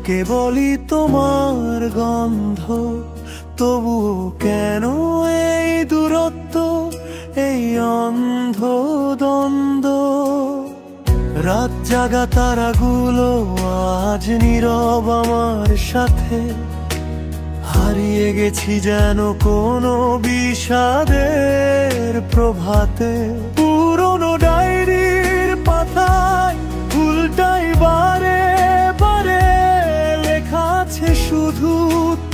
কেবলই তোমার গন্ধ, তবুও কেন এই দূরত্ব, এই অন্ধ দ্বন্দ্ব। রাত জাগা তারাগুলো আজ নীরব আমার সাথে, হারিয়ে গেছি যেন কোনো বিষাদের প্রভাতে। পুরনো ডায়েরির পাতায় উল্টাই বারে বারে লেখা আছে শুধু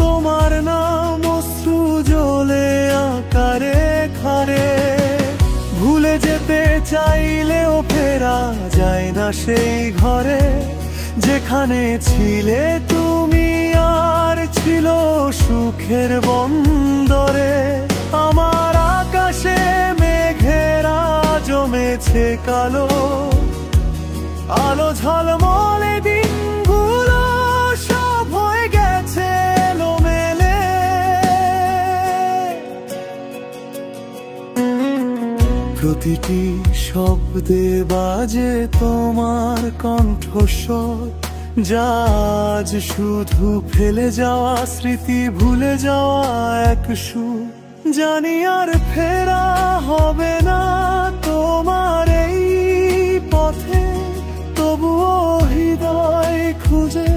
তোমার নাম, অশ্রু জলে আকারে খারে। ভুলে যেতে চাইলেও ফেরা যায় না সেই ঘরে, যেখানে ছিলে তুমি আর ছিল সুখের বন্দরে। আমার আকাশে মেঘেরা জমেছে কালো, আলো ঝলমলে দিনগুলো সব হয়ে গেছে এলোমেলে। প্রতিটি শব্দে বাজে তোমার কণ্ঠস্বর, যা আজ শুধু ফেলে যাওয়া স্মৃতি, ভুলে যাওয়া এক সুর। জানি আর ফেরা হবে না তোমার এই পথে, তবুও হৃদয় খুঁজে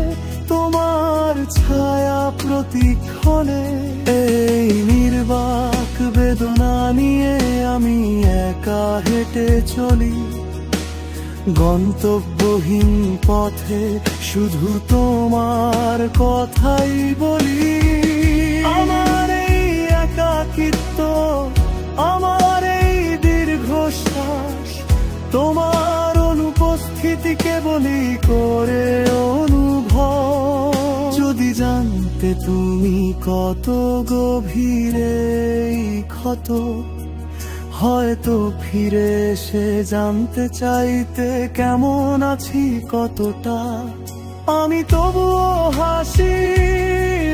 তোমার ছায়া প্রতিক্ষণে। এই নির্বাক বেদনা নিয়ে আমি একা হেঁটে চলি, গন্তব্যহীন পথে শুধু তোমার কথাই বলি। আমার এই একাকিত্ব, আমার এই দীর্ঘশ্বাস, তোমার অনুপস্থিতি কেবলই করে অনুভব। যদি জানতে তুমি কত গভীরে এই ক্ষত, হয়তো ফিরে এসে জানতে চাইতে কেমন আছি কতটা। আমি তবুও হাসি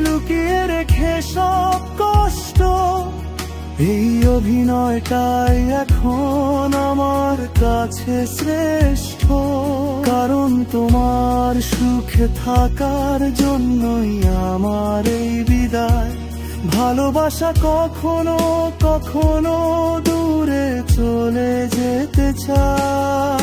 লুকিয়ে রেখে সব কষ্ট, এই অভিনয়টাই এখন আমার কাছে শ্রেষ্ঠ। কারণ তোমার সুখে থাকার জন্যই আমার এই বিদায়। ভালোবাসা কখনো কখনো দূরে চলে যেতে চায়।